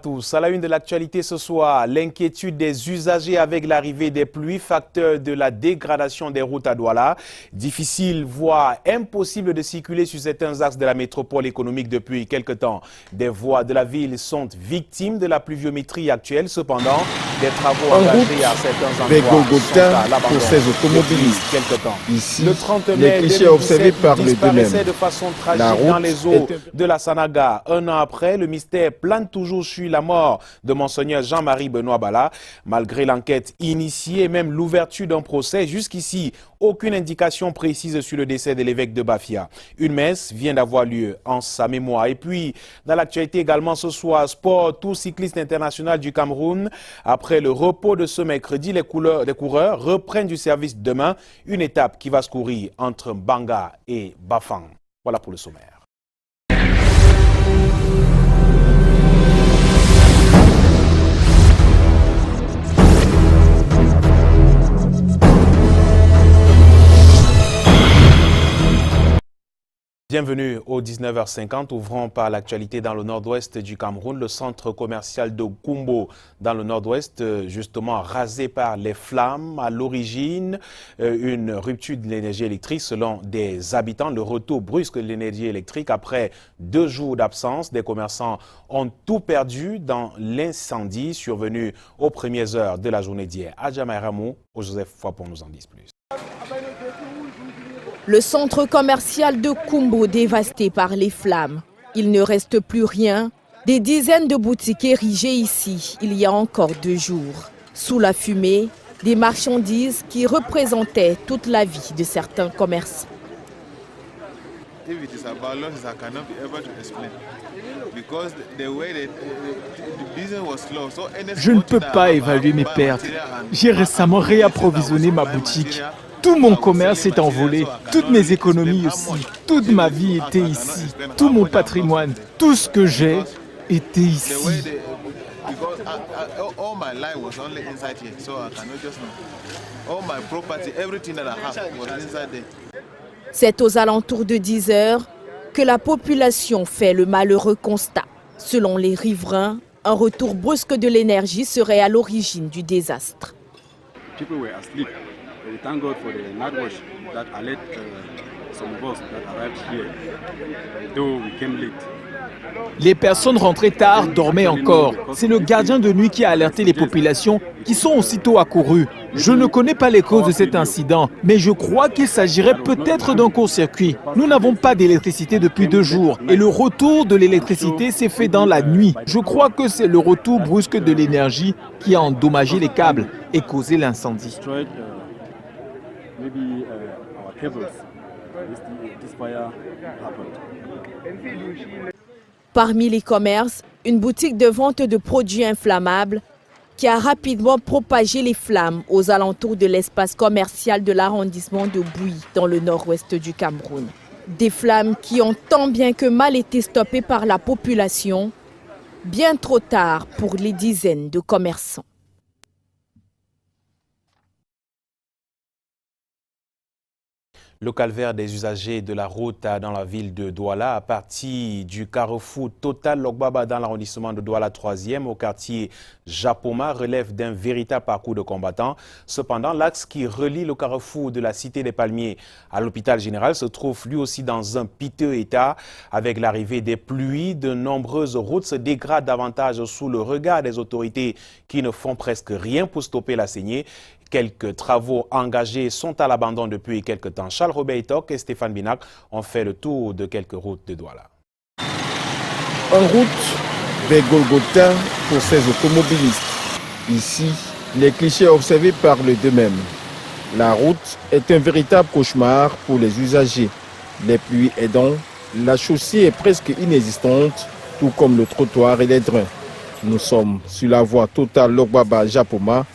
tous. À la une de l'actualité ce soir, l'inquiétude des usagers avec l'arrivée des pluies, facteur de la dégradation des routes à Douala. Difficile, voire impossible de circuler sur certains axes de la métropole économique depuis quelque temps. Des voies de la ville sont victimes de la pluviométrie actuelle. Cependant, des travaux engagés à certains endroits sont à l'abandon pour ces automobilistes. Quelque temps. Ici, le 30 mai les clichés observés par le disparaissait de façon tragique dans les eaux de la Sanaga. Un an après, le mystère plane toujours sur la mort de Monseigneur Jean-Marie Benoît Bala. Malgré l'enquête initiée et même l'ouverture d'un procès, jusqu'ici, aucune indication précise sur le décès de l'évêque de Bafia. Une messe vient d'avoir lieu en sa mémoire. Et puis, dans l'actualité également ce soir, sport, Tour cycliste international du Cameroun. Après le repos de ce mercredi, les coureurs reprennent du service demain. Une étape qui va se courir entre Banga et Bafang. Voilà pour le sommaire. Bienvenue au 19h50, ouvrons par l'actualité dans le nord-ouest du Cameroun. Le centre commercial de Kumbo dans le nord-ouest, justement rasé par les flammes. À l'origine, une rupture de l'énergie électrique selon des habitants. Le retour brusque de l'énergie électrique après 2 jours d'absence. Des commerçants ont tout perdu dans l'incendie survenu aux premières heures de la journée d'hier. Adjama Ramou, au Joseph Fouapon nous en dit plus. Le centre commercial de Kumbo dévasté par les flammes. Il ne reste plus rien. Des dizaines de boutiques érigées ici il y a encore 2 jours. Sous la fumée, des marchandises qui représentaient toute la vie de certains commerçants. Je ne peux pas évaluer mes pertes. J'ai récemment réapprovisionné ma boutique. Tout mon commerce est envolé, toutes mes économies aussi, toute ma vie était ici, tout mon patrimoine, tout ce que j'ai était ici. C'est aux alentours de 10 heures que la population fait le malheureux constat. Selon les riverains, un retour brusque de l'énergie serait à l'origine du désastre. We thank God for the night watch that alert some of us that arrived here, though we came late. Les personnes rentrées tard dormaient encore. C'est le gardien de nuit qui a alerté les populations qui sont aussitôt accourues. Je ne connais pas les causes de cet incident, mais je crois qu'il s'agirait peut-être d'un court-circuit. Nous n'avons pas d'électricité depuis 2 jours et le retour de l'électricité s'est fait dans la nuit. Je crois que c'est le retour brusque de l'énergie qui a endommagé les câbles et causé l'incendie. Maybe our cables. This fire happened. Parmi les commerces, une boutique de vente de produits inflammables qui a rapidement propagé les flammes aux alentours de l'espace commercial de l'arrondissement de Bouy, dans le nord-ouest du Cameroun. Des flammes qui ont tant bien que mal été stoppées par la population, bien trop tard pour les dizaines de commerçants. Le calvaire des usagers de la route dans la ville de Douala, à partir du carrefour Total Logbaba dans l'arrondissement de Douala 3e au quartier Japoma, relève d'un véritable parcours de combattants. Cependant, l'axe qui relie le carrefour de la Cité des Palmiers à l'hôpital général se trouve lui aussi dans un piteux état. Avec l'arrivée des pluies, de nombreuses routes se dégradent davantage sous le regard des autorités qui ne font presque rien pour stopper la saignée. Quelques travaux engagés sont à l'abandon depuis quelques temps. Charles Robert Tok et Stéphane Binac ont fait le tour de quelques routes de Douala. En route vers Golgotha pour ces automobilistes. Ici, les clichés observés parlent d'eux-mêmes. La route est un véritable cauchemar pour les usagers. Les pluies aidant, la chaussée est presque inexistante, tout comme le trottoir et les drains. Nous sommes sur la voie Total Logbaba Japoma.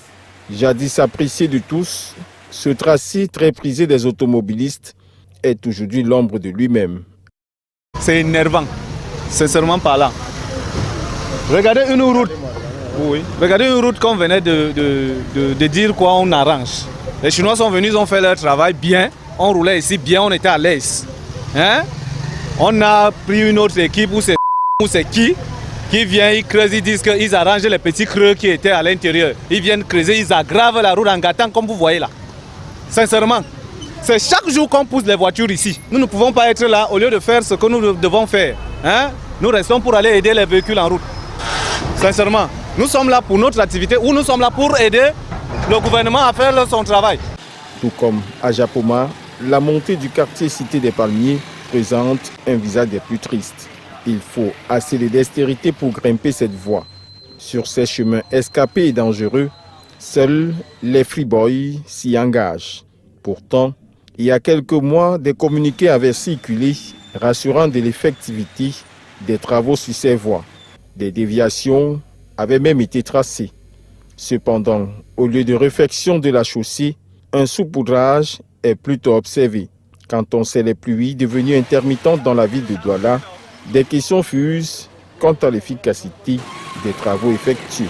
Jadis apprécié de tous, ce tracé très prisé des automobilistes est aujourd'hui l'ombre de lui-même. C'est énervant, sincèrement parlant. Regardez une route, regardez une route qu'on venait de dire quoi on arrange. Les Chinois sont venus, ils ont fait leur travail bien, on roulait ici bien, on était à l'aise. Hein? On a pris une autre équipe où c'est qui qui viennent, ils creusent, ils disent qu'ils arrangent les petits creux qui étaient à l'intérieur. Ils viennent creuser, ils aggravent la route en gâtant comme vous voyez là. Sincèrement, c'est chaque jour qu'on pousse les voitures ici. Nous ne pouvons pas être là au lieu de faire ce que nous devons faire. Hein? Nous restons pour aller aider les véhicules en route. Sincèrement, nous sommes là pour notre activité ou nous sommes là pour aider le gouvernement à faire son travail. Tout comme à Japoma, la montée du quartier Cité des Palmiers présente un visage des plus tristes. Il faut assez de dextérité pour grimper cette voie. Sur ces chemins escapés et dangereux, seuls les free-boys s'y engagent. Pourtant, il y a quelques mois, des communiqués avaient circulé rassurant de l'effectivité des travaux sur ces voies. Des déviations avaient même été tracées. Cependant, au lieu de réfection de la chaussée, un saupoudrage est plutôt observé. Quand on sait les pluies devenues intermittentes dans la ville de Douala, des questions fusent quant à l'efficacité des travaux effectués.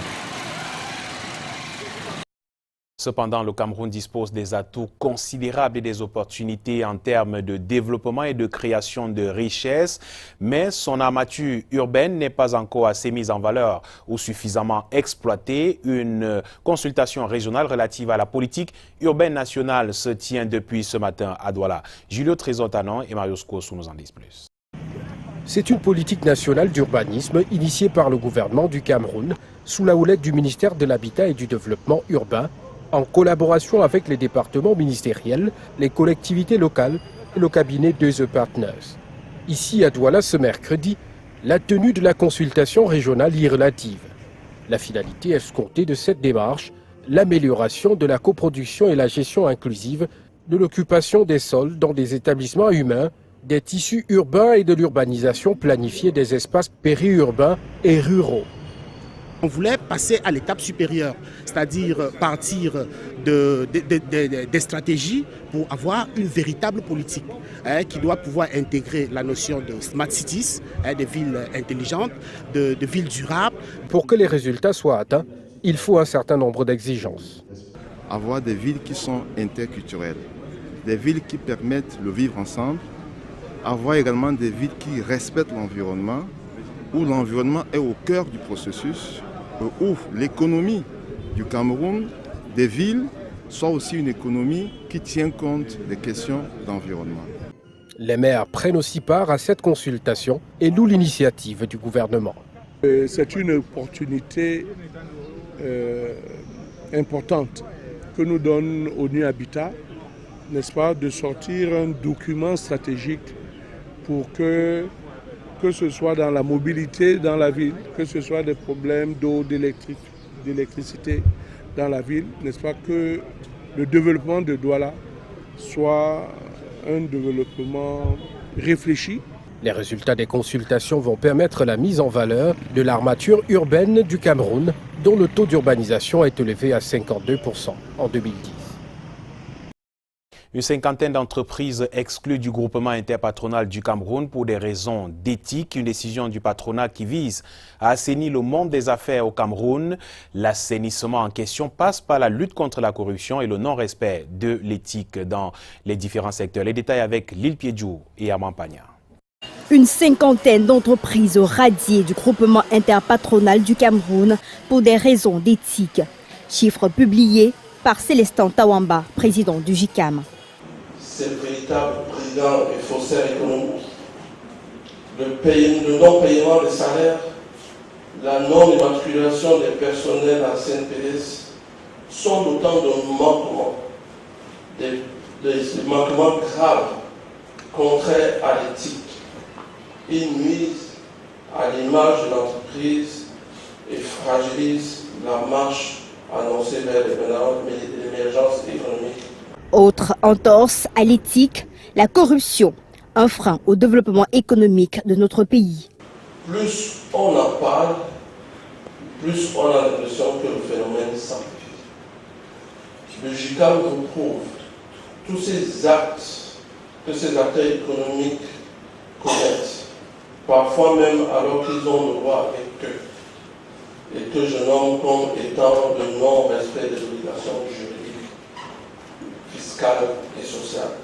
Cependant, le Cameroun dispose des atouts considérables et des opportunités en termes de développement et de création de richesses, mais son armature urbaine n'est pas encore assez mise en valeur ou suffisamment exploitée. Une consultation régionale relative à la politique urbaine nationale se tient depuis ce matin à Douala. Julio Trésor-Tanon et Mario Scosso nous en disent plus. C'est une politique nationale d'urbanisme initiée par le gouvernement du Cameroun sous la houlette du ministère de l'Habitat et du Développement urbain, en collaboration avec les départements ministériels, les collectivités locales et le cabinet de The Partners. Ici à Douala ce mercredi, la tenue de la consultation régionale y est relative. La finalité escomptée de cette démarche, l'amélioration de la coproduction et la gestion inclusive de l'occupation des sols dans des établissements humains, des tissus urbains et de l'urbanisation planifiée des espaces périurbains et ruraux. On voulait passer à l'étape supérieure, c'est-à-dire partir des stratégies pour avoir une véritable politique qui doit pouvoir intégrer la notion de smart cities, de villes intelligentes, de villes durables. Pour que les résultats soient atteints, il faut un certain nombre d'exigences. Avoir des villes qui sont interculturelles, des villes qui permettent le vivre ensemble, avoir également des villes qui respectent l'environnement, où l'environnement est au cœur du processus, où l'économie du Cameroun, des villes, soit aussi une économie qui tient compte des questions d'environnement. Les maires prennent aussi part à cette consultation et louent l'initiative du gouvernement. C'est une opportunité importante que nous donne ONU Habitat, n'est-ce pas, de sortir un document stratégique pour que ce soit dans la mobilité dans la ville, que ce soit des problèmes d'eau, d'électricité dans la ville, n'est-ce pas, que le développement de Douala soit un développement réfléchi. Les résultats des consultations vont permettre la mise en valeur de l'armature urbaine du Cameroun, dont le taux d'urbanisation est élevé à 52% en 2010. Une cinquantaine d'entreprises exclues du groupement interpatronal du Cameroun pour des raisons d'éthique. Une décision du patronat qui vise à assainir le monde des affaires au Cameroun. L'assainissement en question passe par la lutte contre la corruption et le non-respect de l'éthique dans les différents secteurs. Les détails avec Lil Piedjou et Armand Pagna. Une cinquantaine d'entreprises radiées du groupement interpatronal du Cameroun pour des raisons d'éthique. Chiffre publié par Célestin Tawamba, président du JICAM. C'est le véritable président et faussaire économique. Le non-paiement des salaires, la non-immatriculation des personnels à CNPS sont autant de manquements, des manquements graves, contraires à l'éthique. Ils nuisent à l'image de l'entreprise et fragilisent la marche annoncée vers l'émergence économique. Autre entorse à l'éthique, la corruption, un frein au développement économique de notre pays. Plus on en parle, plus on a l'impression que le phénomène s'amplifie. Le JICAM retrouve tous ces actes que ces acteurs économiques commettent, parfois même alors qu'ils ont le droit avec eux, et que je nomme comme étant le non-respect des obligations juridiques, fiscales et sociales.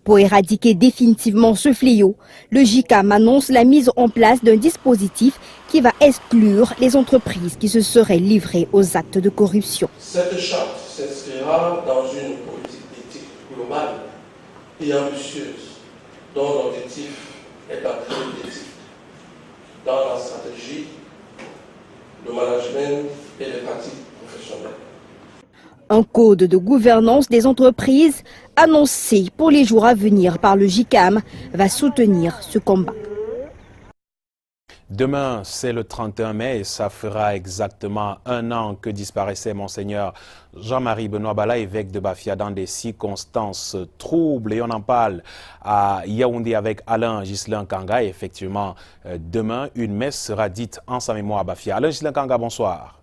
Pour éradiquer définitivement ce fléau, le JICAM annonce la mise en place d'un dispositif qui va exclure les entreprises qui se seraient livrées aux actes de corruption. Cette charte s'inscrira dans une politique éthique globale et ambitieuse, dont l'objectif est d'ancrer l'éthique dans la stratégie, le management et les pratiques professionnelles. Un code de gouvernance des entreprises annoncé pour les jours à venir par le JICAM va soutenir ce combat. Demain, c'est le 31 mai et ça fera exactement 1 an que disparaissait Monseigneur Jean-Marie Benoît Bala, évêque de Bafia, dans des circonstances troubles. Et on en parle à Yaoundé avec Alain Ghislain Kanga. Et effectivement, demain, une messe sera dite en sa mémoire à Bafia. Alain Ghislain Kanga, bonsoir.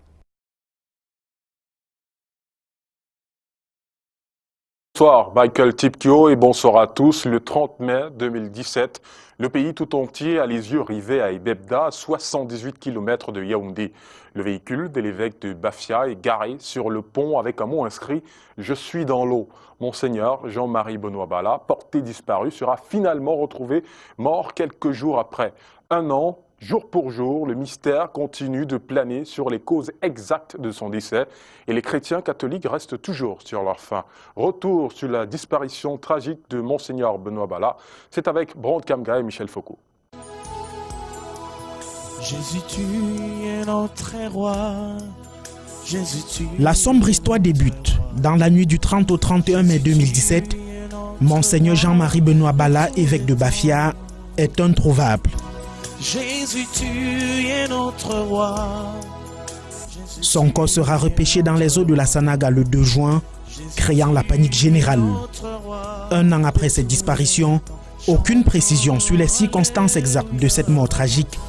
Bonsoir Michael Tipkio et bonsoir à tous. Le 30 mai 2017, le pays tout entier a les yeux rivés à Ebebda, à 78 km de Yaoundé. Le véhicule de l'évêque de Bafia est garé sur le pont avec un mot inscrit « Je suis dans l'eau ». Monseigneur Jean-Marie Benoît Bala, porté disparu, sera finalement retrouvé mort quelques jours après. 1 an, jour pour jour, le mystère continue de planer sur les causes exactes de son décès et les chrétiens catholiques restent toujours sur leur faim. Retour sur la disparition tragique de Monseigneur Benoît Bala, c'est avec Brand Kamga et Michel Foucault. Jésus, tu es notre roi. Jésus, tu... La sombre histoire débute. Dans la nuit du 30 au 31 mai 2017, Monseigneur Jean-Marie Benoît Bala, évêque de Bafia, est introuvable. Jésus, tu es notre roi. Son corps sera repêché dans les eaux de la Sanaga le 2 juin, créant la panique générale. 1 an après cette disparition, aucune précision sur les circonstances exactes de cette mort tragique.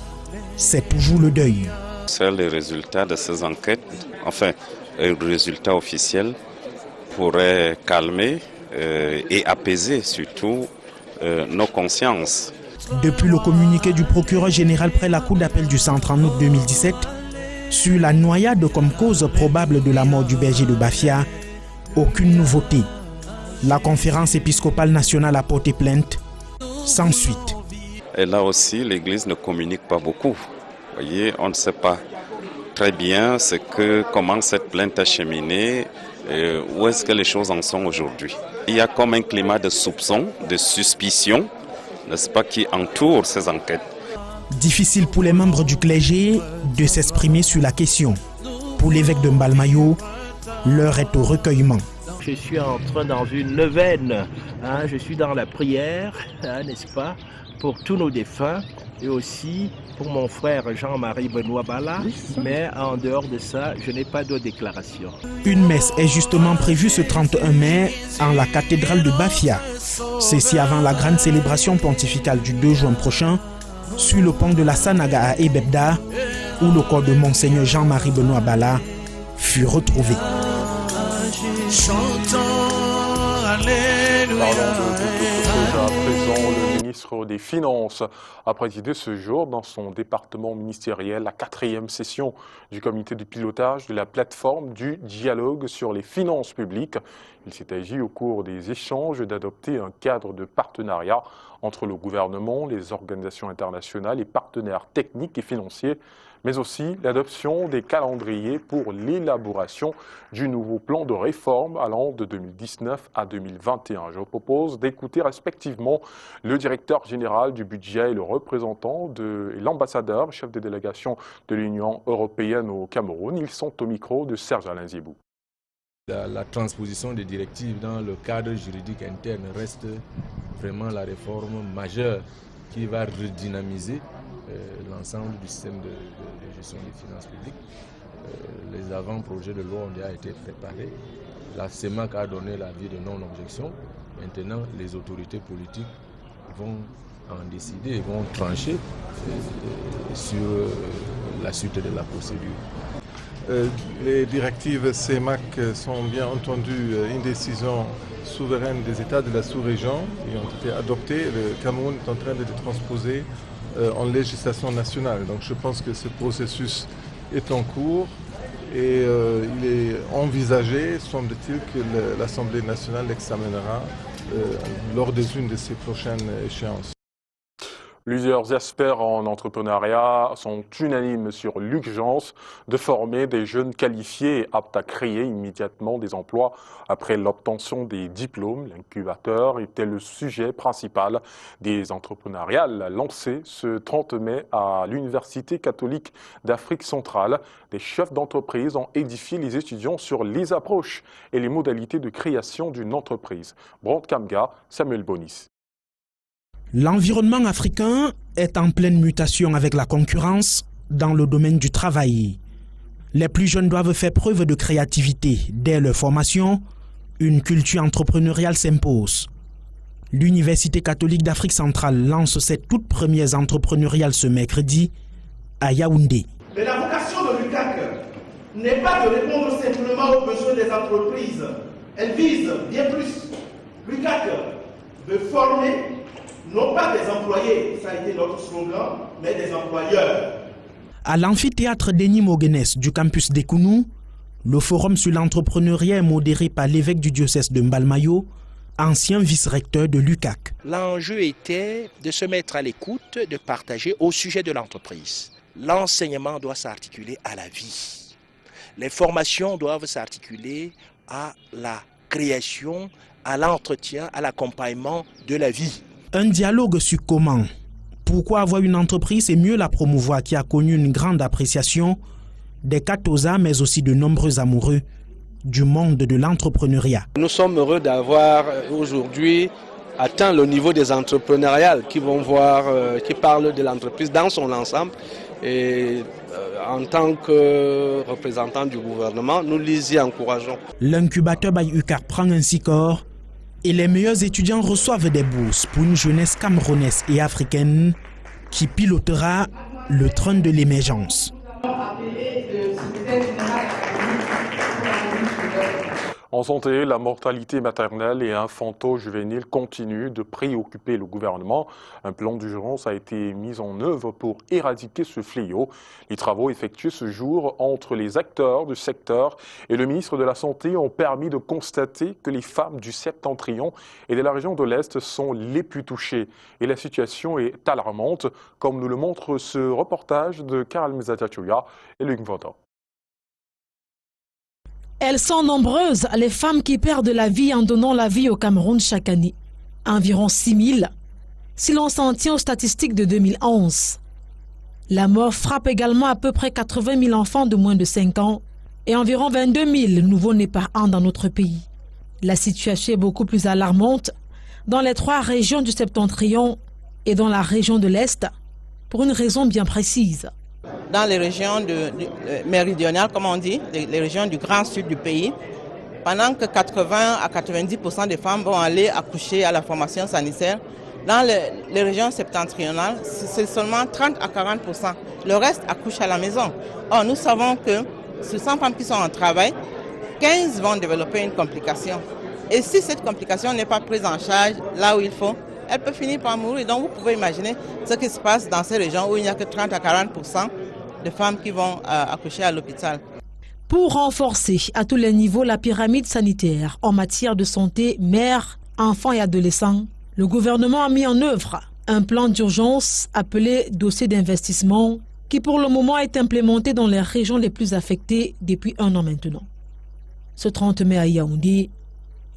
C'est toujours le deuil. Seuls les résultats de ces enquêtes, enfin, les résultats officiels, pourraient calmer et apaiser surtout nos consciences. Depuis le communiqué du procureur général près la cour d'appel du centre en août 2017, sur la noyade comme cause probable de la mort du berger de Bafia, aucune nouveauté. La conférence épiscopale nationale a porté plainte, sans suite. Et là aussi, l'Église ne communique pas beaucoup. Vous voyez, on ne sait pas très bien comment cette plainte a cheminé, où est-ce que les choses en sont aujourd'hui. Il y a comme un climat de soupçon, de suspicion, n'est-ce pas, qui entoure ces enquêtes. Difficile pour les membres du clergé de s'exprimer sur la question. Pour l'évêque de Mbalmayo, l'heure est au recueillement. Je suis en train dans une neuvaine, je suis dans la prière, n'est-ce pas, pour tous nos défunts et aussi pour mon frère Jean-Marie Benoît Bala, mais en dehors de ça, je n'ai pas de déclaration. Une messe est justement prévue ce 31 mai en la cathédrale de Bafia. Ceci avant la grande célébration pontificale du 2 juin prochain sur le pont de la Sanaga à Ebebda, où le corps de Monseigneur Jean-Marie Benoît Bala fut retrouvé. À présent, le ministre des Finances a présidé ce jour dans son département ministériel la 4e session du comité de pilotage de la plateforme du dialogue sur les finances publiques. Il s'est agi au cours des échanges d'adopter un cadre de partenariat entre le gouvernement, les organisations internationales et partenaires techniques et financiers, mais aussi l'adoption des calendriers pour l'élaboration du nouveau plan de réforme allant de 2019 à 2021. Je vous propose d'écouter respectivement le directeur général du budget et le représentant et l'ambassadeur, chef de délégation de l'Union européenne au Cameroun. Ils sont au micro de Serge Alain Zibou. La transposition des directives dans le cadre juridique interne reste vraiment la réforme majeure qui va redynamiser l'ensemble du système de gestion des finances publiques. Les avant-projets de loi ont déjà été préparés. La CEMAC a donné l'avis de non-objection. Maintenant, les autorités politiques vont en décider et vont trancher sur la suite de la procédure. Les directives CEMAC sont bien entendu une décision souveraine des États de la sous-région qui ont été adoptées. Le Cameroun est en train de les transposer en législation nationale. Donc je pense que ce processus est en cours et il est envisagé, semble-t-il, que l'Assemblée nationale l'examinera lors d'une de ces prochaines échéances. Plusieurs experts en entrepreneuriat sont unanimes sur l'urgence de former des jeunes qualifiés et aptes à créer immédiatement des emplois après l'obtention des diplômes. L'incubateur était le sujet principal des entrepreneuriales lancé ce 30 mai à l'Université catholique d'Afrique centrale. Des chefs d'entreprise ont édifié les étudiants sur les approches et les modalités de création d'une entreprise. Brand Kamga, Samuel Bonis. L'environnement africain est en pleine mutation avec la concurrence dans le domaine du travail. Les plus jeunes doivent faire preuve de créativité. Dès leur formation, une culture entrepreneuriale s'impose. L'Université catholique d'Afrique centrale lance ses toutes premières entrepreneuriales ce mercredi à Yaoundé. Mais la vocation de l'UCAC n'est pas de répondre simplement aux besoins des entreprises. Elle vise bien plus. L'UCAC veut former non pas des employés, ça a été notre slogan, mais des employeurs. À l'amphithéâtre Denis Moguenes du campus d'Ekounou, le forum sur l'entrepreneuriat est modéré par l'évêque du diocèse de Mbalmayo, ancien vice-recteur de l'UCAC. L'enjeu était de se mettre à l'écoute, de partager au sujet de l'entreprise. L'enseignement doit s'articuler à la vie. Les formations doivent s'articuler à la création, à l'entretien, à l'accompagnement de la vie. Un dialogue sur comment, pourquoi avoir une entreprise et mieux la promouvoir qui a connu une grande appréciation des Katosa mais aussi de nombreux amoureux du monde de l'entrepreneuriat. Nous sommes heureux d'avoir aujourd'hui atteint le niveau des entrepreneuriales qui vont voir, qui parlent de l'entreprise dans son ensemble. Et en tant que représentant du gouvernement, nous les y encourageons. L'incubateur by UCAC prend ainsi corps et les meilleurs étudiants reçoivent des bourses pour une jeunesse camerounaise et africaine qui pilotera le train de l'émergence. En santé, la mortalité maternelle et infanto-juvénile continue de préoccuper le gouvernement. Un plan d'urgence a été mis en œuvre pour éradiquer ce fléau. Les travaux effectués ce jour entre les acteurs du secteur et le ministre de la Santé ont permis de constater que les femmes du septentrion et de la région de l'Est sont les plus touchées. Et la situation est alarmante, comme nous le montre ce reportage de Karel Mezatiachouya et Luc Vaudan. Elles sont nombreuses, les femmes qui perdent la vie en donnant la vie au Cameroun chaque année. Environ 6 000, si l'on s'en tient aux statistiques de 2011. La mort frappe également à peu près 80 000 enfants de moins de 5 ans et environ 22 000 nouveau-nés par an dans notre pays. La situation est beaucoup plus alarmante dans les 3 régions du septentrion et dans la région de l'Est, pour une raison bien précise. Dans les régions méridionales, comme on dit, les régions du grand sud du pays, pendant que 80 à 90% des femmes vont aller accoucher à la formation sanitaire, dans les régions septentrionales, c'est seulement 30 à 40%. Le reste accouche à la maison. Or, nous savons que sur 100 femmes qui sont en travail, 15 vont développer une complication. Et si cette complication n'est pas prise en charge là où il faut, elle peut finir par mourir. Donc vous pouvez imaginer ce qui se passe dans ces régions où il n'y a que 30 à 40% de femmes qui vont accoucher à l'hôpital. Pour renforcer à tous les niveaux la pyramide sanitaire en matière de santé, mères, enfants et adolescents, le gouvernement a mis en œuvre un plan d'urgence appelé dossier d'investissement qui pour le moment est implémenté dans les régions les plus affectées depuis 1 an maintenant. Ce 30 mai à Yaoundé,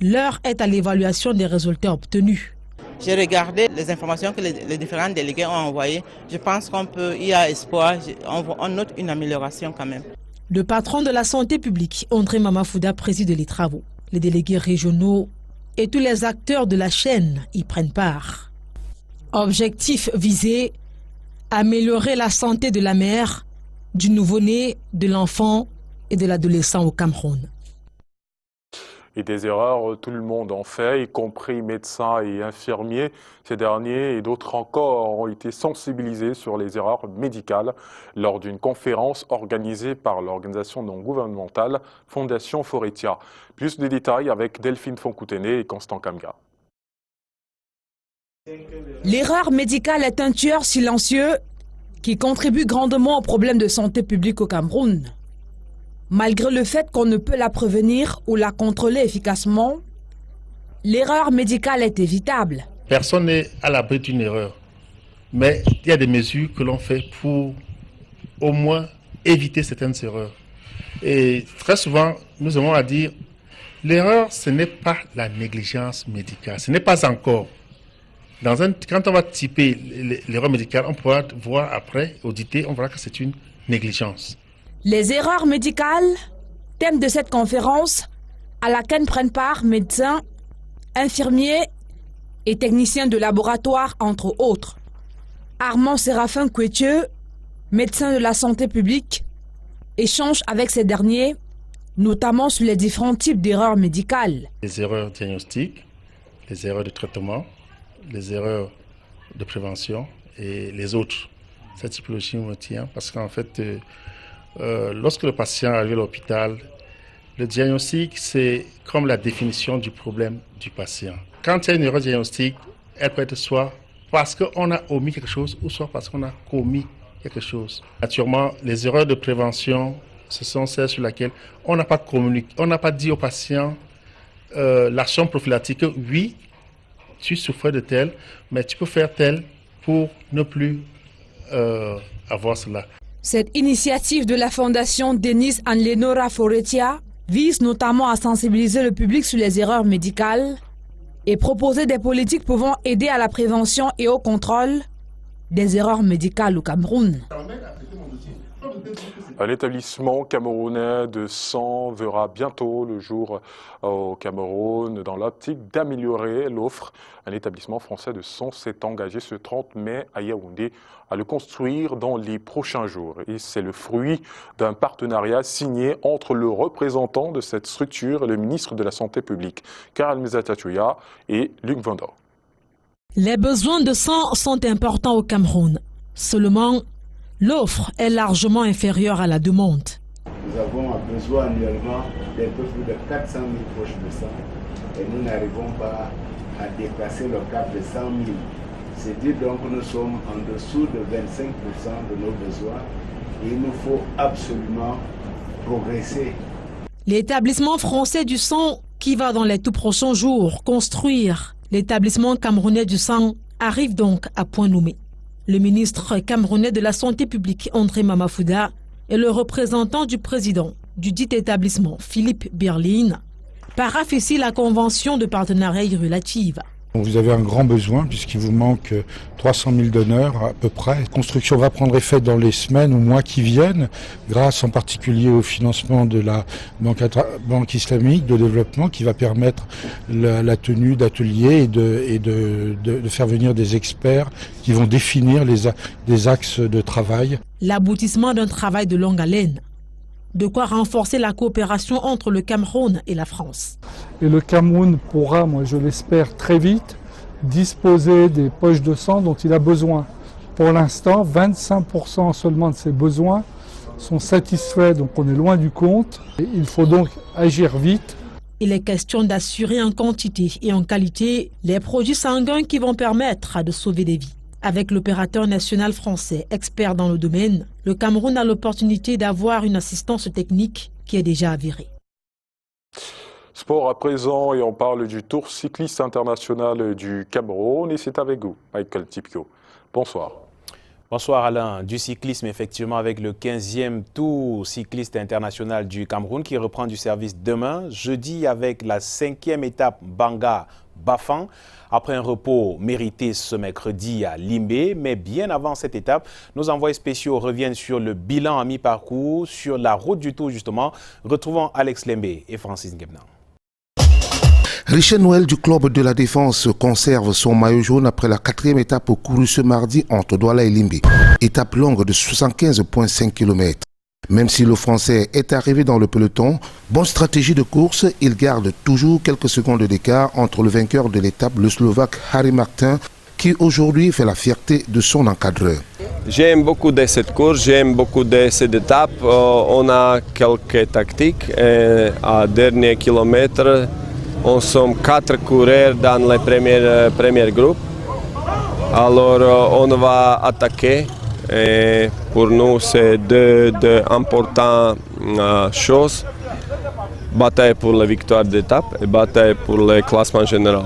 l'heure est à l'évaluation des résultats obtenus. J'ai regardé les informations que les différents délégués ont envoyées. Je pense il y a espoir, on note une amélioration quand même. Le patron de la santé publique, André Mamafouda, préside les travaux. Les délégués régionaux et tous les acteurs de la chaîne y prennent part. Objectif visé, améliorer la santé de la mère, du nouveau-né, de l'enfant et de l'adolescent au Cameroun. Et des erreurs, tout le monde en fait, y compris médecins et infirmiers. Ces derniers et d'autres encore ont été sensibilisés sur les erreurs médicales lors d'une conférence organisée par l'organisation non gouvernementale Fondation Foretia. Plus de détails avec Delphine Fonkoutene et Constant Kamga. L'erreur médicale est un tueur silencieux qui contribue grandement aux problèmes de santé publique au Cameroun. Malgré le fait qu'on ne peut la prévenir ou la contrôler efficacement, L'erreur médicale est évitable. Personne n'est à l'abri d'une erreur. Mais il y a des mesures que l'on fait pour au moins éviter certaines erreurs. Et très souvent, nous avons à dire, l'erreur, ce n'est pas la négligence médicale. Ce n'est pas encore. Quand on va typer l'erreur médicale, on pourra voir après, auditer, on verra que c'est une négligence. Les erreurs médicales, thème de cette conférence, à laquelle prennent part médecins, infirmiers et techniciens de laboratoire, entre autres. Armand Séraphin Kouetieu, médecin de la santé publique, échange avec ces derniers, notamment sur les différents types d'erreurs médicales. Les erreurs diagnostiques, les erreurs de traitement, les erreurs de prévention et les autres. Cette typologie me tient parce qu'en fait, lorsque le patient arrive à l'hôpital, le diagnostic, c'est comme la définition du problème du patient. Quand il y a une erreur diagnostique, elle peut être soit parce qu'on a omis quelque chose ou soit parce qu'on a commis quelque chose. Naturellement, les erreurs de prévention, ce sont celles sur lesquelles on n'a pas communiqué, on n'a pas dit au patient l'action prophylactique, oui, tu souffres de tel, mais tu peux faire tel pour ne plus avoir cela. Cette initiative de la fondation Denis Anne-Lénora Foretia vise notamment à sensibiliser le public sur les erreurs médicales et proposer des politiques pouvant aider à la prévention et au contrôle des erreurs médicales au Cameroun. L'établissement camerounais de sang verra bientôt le jour au Cameroun dans l'optique d'améliorer l'offre. Un établissement français de sang s'est engagé ce 30 mai à Yaoundé à le construire dans les prochains jours. Et c'est le fruit d'un partenariat signé entre le représentant de cette structure et le ministre de la Santé publique, Karel Mezatachouya et Luc Vendor. Les besoins de sang sont importants au Cameroun. Seulement, l'offre est largement inférieure à la demande. Nous avons besoin annuellement d'un peu plus de 400 000 poches de sang et nous n'arrivons pas à dépasser le cap de 100 000. C'est dire donc que nous sommes en dessous de 25% de nos besoins et il nous faut absolument progresser. L'établissement français du sang qui va dans les tout prochains jours construire l'établissement camerounais du sang arrive donc à point nommé. Le ministre camerounais de la Santé publique, André Mamafouda, et le représentant du président du dit établissement, Philippe Berline, paraphent ici la convention de partenariat relative. Vous avez un grand besoin puisqu'il vous manque 300 000 donneurs à peu près. La construction va prendre effet dans les semaines ou mois qui viennent, grâce en particulier au financement de la Banque islamique de développement qui va permettre la tenue d'ateliers et de faire venir des experts qui vont définir des axes de travail. L'aboutissement d'un travail de longue haleine. De quoi renforcer la coopération entre le Cameroun et la France. Et le Cameroun pourra, moi je l'espère très vite, disposer des poches de sang dont il a besoin. Pour l'instant, 25% seulement de ses besoins sont satisfaits, donc on est loin du compte. Et il faut donc agir vite. Il est question d'assurer en quantité et en qualité les produits sanguins qui vont permettre de sauver des vies. Avec l'opérateur national français, expert dans le domaine, le Cameroun a l'opportunité d'avoir une assistance technique qui est déjà avérée. Sport à présent, et on parle du Tour cycliste international du Cameroun, et c'est avec vous, Michael Tipio. Bonsoir. Bonsoir Alain. Du cyclisme effectivement avec le 15e Tour cycliste international du Cameroun qui reprend du service demain, jeudi avec la 5e étape Banga-Bafang. Après un repos mérité ce mercredi à Limbé, mais bien avant cette étape, nos envoyés spéciaux reviennent sur le bilan à mi-parcours, sur la route du Tour justement. Retrouvons Alex Lembé et Francis Ngebna. Richard Noël du club de la Défense conserve son maillot jaune après la 4e étape courue ce mardi entre Douala et Limbé. Étape longue de 75,5 km. Même si le Français est arrivé dans le peloton, bonne stratégie de course, il garde toujours quelques secondes d'écart entre le vainqueur de l'étape, le Slovaque Harry Martin, qui aujourd'hui fait la fierté de son encadreur. J'aime beaucoup de cette course, j'aime beaucoup de cette étape. On a quelques tactiques. À dernier kilomètre, on sommes 4 coureurs dans le premier groupe. Alors on va attaquer. Et pour nous, c'est deux importantes choses. bataille pour la victoire d'étape et bataille pour le classement général.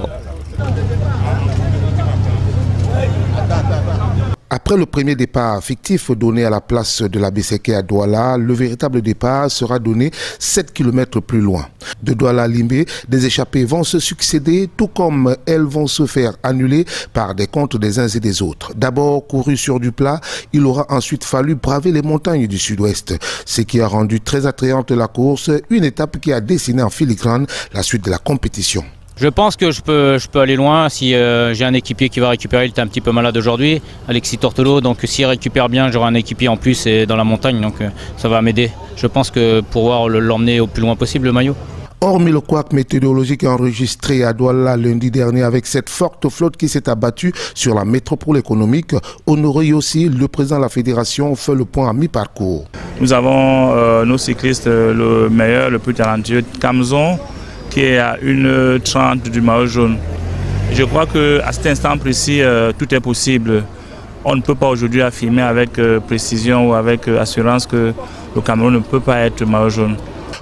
Après le premier départ fictif donné à la place de la Besseke à Douala, le véritable départ sera donné 7 km plus loin. De Douala à Limbé, des échappées vont se succéder, tout comme elles vont se faire annuler par des comptes des uns et des autres. D'abord couru sur du plat, il aura ensuite fallu braver les montagnes du sud-ouest, ce qui a rendu très attrayante la course, une étape qui a dessiné en filigrane la suite de la compétition. Je pense que je peux aller loin si j'ai un équipier qui va récupérer. Il était un petit peu malade aujourd'hui, Alexis Tortolo. Donc s'il récupère bien, j'aurai un équipier en plus et dans la montagne. Donc ça va m'aider. Je pense que pour pouvoir l'emmener au plus loin possible, le maillot. Hormis le couac météorologique enregistré à Douala lundi dernier avec cette forte flotte qui s'est abattue sur la métropole économique, Honoré aussi, le président de la fédération, fait le point à mi-parcours. Nous avons nos cyclistes, le meilleur, le plus talentueux, Kamzon, qui est à 1h30 du maillot jaune. Je crois qu'à cet instant précis, tout est possible. On ne peut pas aujourd'hui affirmer avec précision ou avec assurance que le Cameroun ne peut pas être maillot jaune.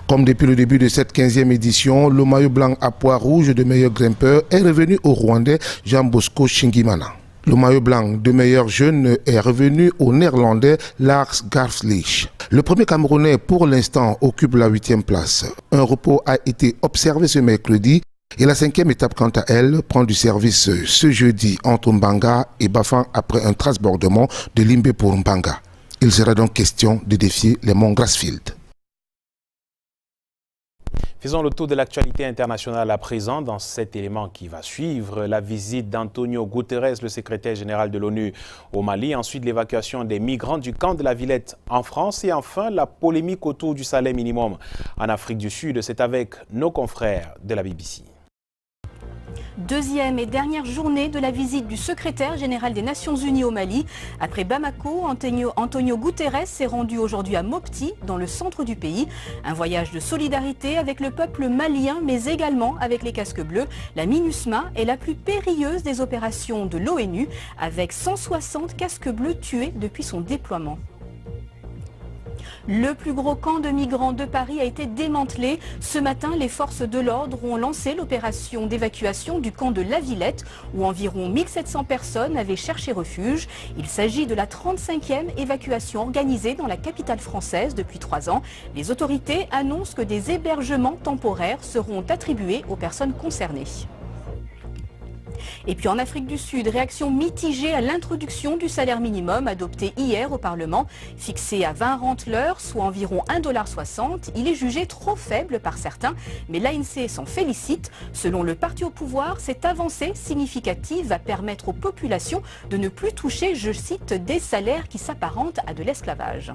Comme depuis le début de cette 15e édition, le maillot blanc à pois rouge de meilleur grimpeur est revenu au Rwandais Jean Bosco Shingimana. Le maillot blanc de meilleur jeune est revenu au Néerlandais Lars Garflich. Le premier Camerounais pour l'instant occupe la 8e place. Un repos a été observé ce mercredi et la 5e étape quant à elle prend du service ce jeudi entre Mbanga et Bafang après un transbordement de Limbé pour Mbanga. Il sera donc question de défier les monts Grassfield. Faisons le tour de l'actualité internationale à présent dans cet élément qui va suivre. La visite d'Antonio Guterres, le secrétaire général de l'ONU au Mali. Ensuite, l'évacuation des migrants du camp de la Villette en France. Et enfin, la polémique autour du salaire minimum en Afrique du Sud. C'est avec nos confrères de la BBC. Deuxième et dernière journée de la visite du secrétaire général des Nations Unies au Mali. Après Bamako, Antonio Guterres s'est rendu aujourd'hui à Mopti, dans le centre du pays. Un voyage de solidarité avec le peuple malien, mais également avec les casques bleus. La MINUSMA est la plus périlleuse des opérations de l'ONU, avec 160 casques bleus tués depuis son déploiement. Le plus gros camp de migrants de Paris a été démantelé. Ce matin, les forces de l'ordre ont lancé l'opération d'évacuation du camp de la Villette, où environ 1700 personnes avaient cherché refuge. Il s'agit de la 35e évacuation organisée dans la capitale française depuis 3 ans. Les autorités annoncent que des hébergements temporaires seront attribués aux personnes concernées. Et puis en Afrique du Sud, réaction mitigée à l'introduction du salaire minimum adopté hier au Parlement. Fixé à 20 rentes l'heure, soit environ 1,60 $, il est jugé trop faible par certains, mais l'ANC s'en félicite. Selon le parti au pouvoir, cette avancée significative va permettre aux populations de ne plus toucher, je cite, des salaires qui s'apparentent à de l'esclavage.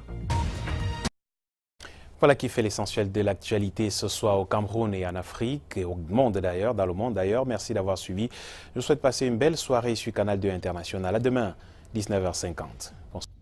Voilà qui fait l'essentiel de l'actualité ce soir au Cameroun et en Afrique et au monde d'ailleurs, dans le monde d'ailleurs. Merci d'avoir suivi. Je vous souhaite passer une belle soirée sur Canal 2 International. À demain, 19h50. Bonsoir.